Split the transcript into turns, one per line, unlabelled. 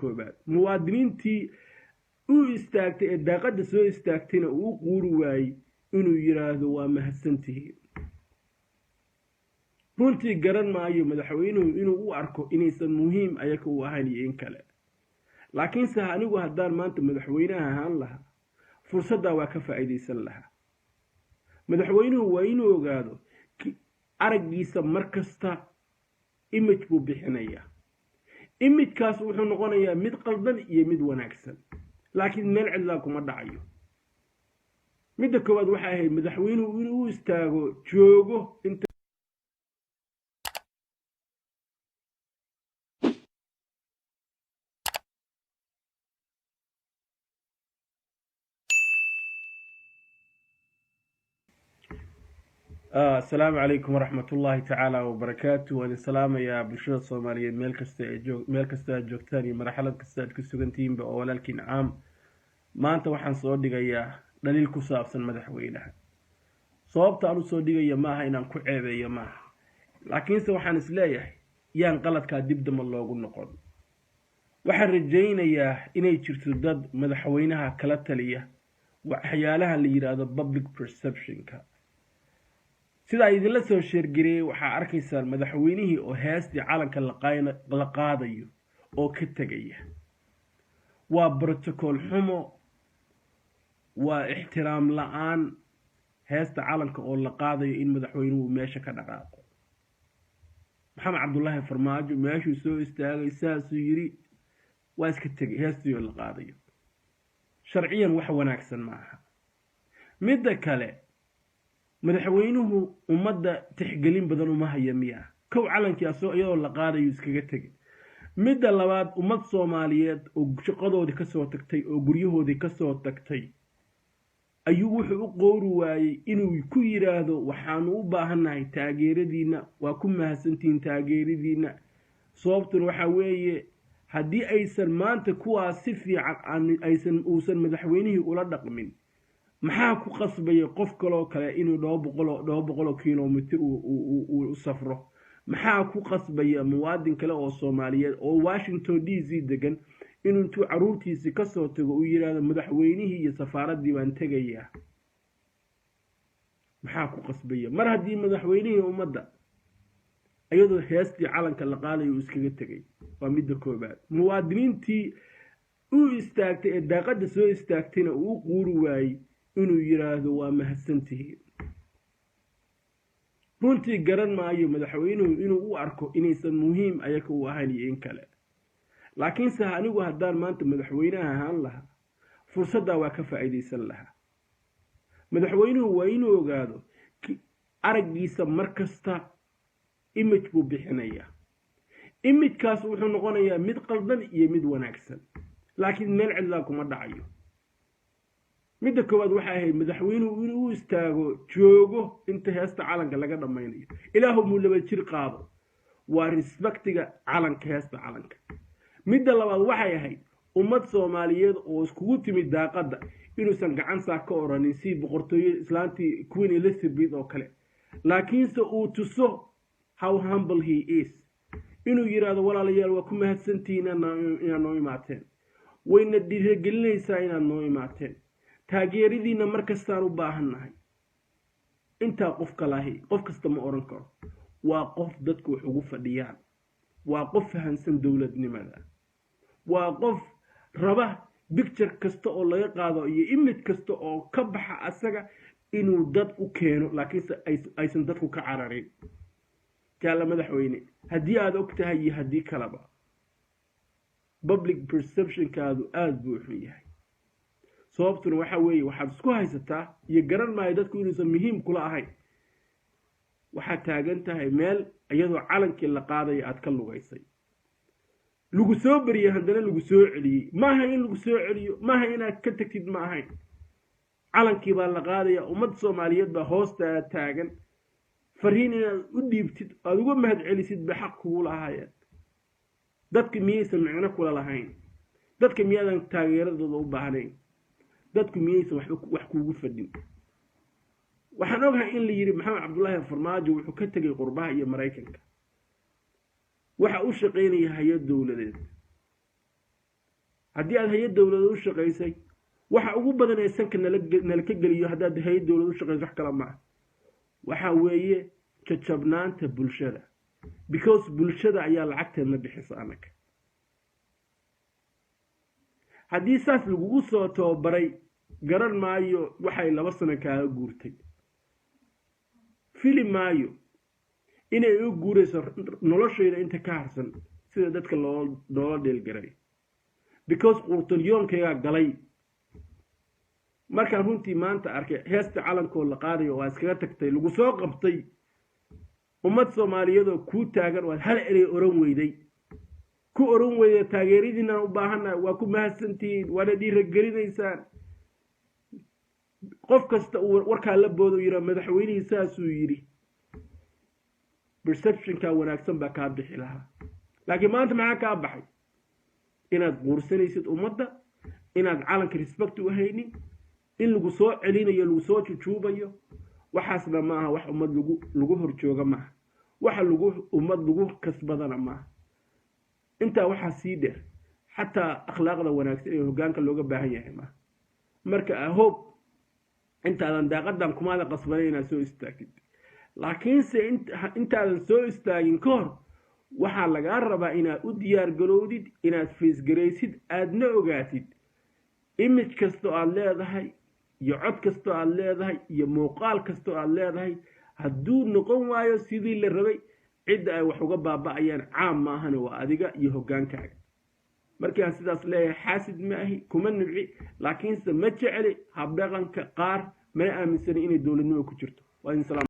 koobaad muwaadiniintii u istaagtay ee daaqadda soo istaagtayna uu quuri waayey inuu yiraahdo waa mahadsantihiin runtii garan maayo madaxweynuhu inuu u arko inaysan muhiim ayaga u ahayn iyo in kale laakiinse anigu haddaan maanta madaxweynaha ahaan lahaa fursaddaa waa ka faa'iidaysan lahaa madaxweynuhu waa inuu ogaado araggiisa mar kasta image buu bixinayaa imagekaas wuxuu noqonayaa mid qaldan iyo mid wanaagsan laakiin meel cidlaa kuma dhacayo midda koowaad waxay ahayd madaxweynuhu inuu u istaago joogo inta السلام عليكم ورحمة الله تعالى وبركاته وأنا سلام يا بشرة الصومالية ميل كستا جوكتاني مرحلة كستا كسوغنتين ولكن عام ما أنت وحن صودي يا دليل كساب سن مدحوينها صوبت أنو صودي يا ما هينا كعيبة يا ما لكن سوحن سلايح يان قلت كادب دم الله قلنا قل وحن رجينا يا إني ترتدد مدحوينها كلتالية وحيالها اللي يراد public perception كا sida idinla soo sheergirey waxa arkaysaan madaxweynihii oo heestii calanka la qaadayo oo ka tagaya waa protocol xumo waa ixtiraam la'aan heesta calanka oo la qaadayo in madaxweynuhu meesha ka dhaqaaqo maxamed cabdullaahi farmaajo meeshuu soo istaagay saasuu yiri waa iska tagay heestii oo la qaadayo sharciyan wax wanaagsan maaha midda kale madaxweynuhu ummadda tixgelin badan uma haya miyaa kow calankii asoo iyadoo la qaadayo iskaga tegay midda labaad ummad Soomaaliyeed oo shaqadoodii ka soo tagtay oo guryahoodii ka soo tagtay ayuu wuxuu u qoori waayey inuu ku yiraahdo waxaanu u baahanahay taageeradiina waa ku mahadsantiin taageeradiina sababtuna waxa weeye haddii aysan maanta kuwaas si fiican uusan madaxweynihii ula dhaqmin maxaa ku qasbaya qof kale inuu 200 kiiloomitir uu safro maxaa ku qasbaya muwaadin kale oo Soomaaliyeed oo Washington DC degan inuu intuu caruurtiisa ka soo tago uu yiraahdo madaxweynihii iyo safaaradii baan tagayaa maxaa ku qasbaya mar haddii madaxweynihii ummadda ayadoo heestii calanka la qaadayo iskaga tagay waa midda koobaad muwaadiniintii u istaagtay ee daaqadda soo istaagtayna uu quuri waayey inuu yiraahdo waa mahadsantihiin runtii garan maayo madaxweynuhu inuu u arko inaysan muhiim ayaga u ahayn iyo in kale laakiinse anigu haddaan maanta madaxweynaha ahaan lahaa fursaddaa waa ka faa'iidaysan lahaa madaxweynuhu waa inuu ogaado araggiisa mar kasta image buu bixinayaa imagekaas wuxuu noqonayaa mid qaldan iyo mid wanaagsan laakiin meel cidlaa kuma dhacayo midda koowaad waxay ahayd madaxweynuhu inuu u istaago joogo inta heesta calanka laga dhamaynayo ilaahu muu laba jir qaado waa respectiga calanka heesta calanka midda labaad waxay ahayd ummad Soomaaliyeed oo iskugu timid daaqadda inuusan gacan saa ka oranin si boqortooyada islaantii Queen Elizabeth oo kale laakiinse uu tuso how humble he is inuu yiraahdo walaalayaal waa ku mahadsantiin inaad noo imaateen wayna dhiirigelinaysaa inaad noo imaateen taageeradiina markastaan u baahannahay inta qof kasta ma oran karo waa qof dadku wax ugu fadhiyaan waa qof fahansan dawladnimada waa qof raba picture kasta oo laga qaado iyo image kasta oo ka baxa asaga inuu dad u keeno laakiin aysan dadku ka cararin kala madaxweyne haddii aad ogtahay iyo haddii kalaba public perception kaadu aad buu xun yahay sababtuna waxa weeye waxaad isku haysataa iyo garan maayo dadku inuusan muhiim kula ahayn waxaad taagan tahay meel iyadoo calankii la qaadayo aad ka lugaysay lagu soo bariyay haddana lagu soo celiyey maaha in lagu soo celiyo maaha inaad ka tagtid ma ahayn calankii baa la qaadaya ummad Soomaaliyeed baa hoosta taagan fariin inaad u dhiibtid aad uga mahad celisid ba xaq kugu lahaayeen dadka miyaysan macna kula lahayn dadka miyaadan taageeradooda u baahnayn dadku miyaysan wax kuugu fadhin waxaan ogahay in la yiri maxamed cabdullaahi farmaajo wuxuu ka tagay qurbaha iyo Mareykanka waxa uu shaqeynaya hay'ad dawladeed haddii aad hay-ad dowladeed u shaqaysay waxa ugu badan ee sanka nala ka geliyo haddaad hay-ad dowladeed u shaqayso wax kale maaha waxa weeye jajabnaanta bulshada because bulshada ayaa lacagteedna bixisa anaga haddii saas lagugu soo tababaray garan maayo waxay 2 sano kaaga guurtay fili maayo inay u guurayso noloshayda inta ka harsan sida dadka loola dheelgaray because qurtuliyoonkayga galay markaan runtii maanta arkay heesta calankoo la qaadayo oo iskaga tagtay lagu soo qabtay ummad Soomaaliyeed oo ku taagan oo hal erey oran weyday ku oran weyday taageeridiina u baahanahay waa ku mahadsantiin wada dhiirigelinaysaan qof kasta uu warka la boodo yira madaxweynaha saasuu yiri perception ka wanaagsan baa ka bixi lahaa laakiin maanta maxaa ka baxay inaad guursanaysid ummadda inaad calanka respect u haynin in lagu soo celinayo lagu soo jujuubayo waxaasna ma aha wax ummad lagu horjooga ma waxa ummad lagu kasbadana ma inta waxa sii dheer xataa akhlaaqda wanaagsan ee hoggaanka looga baahan yahay ma marka I hope intaadan daaqadan kumaada qasbanayna soo istaagid laakiin se intaadan soo istaagin ka hor waxa laga rabaa inaad u diyaar galowdid inaad face garaysid aadna ogaatid image kasto aad leedahay iyo cod kasto aad leedahay iyo muuqaal kasto aad leedahay hadduu noqon waayo sidii la rabay cid ay wax uga baaba'ayaan caam ma ahan waa adiga iyo hoggaankaaga markaan sidaas leeyahay xaasid ma ahi kuma nibci laakiin se ma jeceli habdhaqanka qaar ma aaminsan inay dawladnimo ku jirto waa in salaam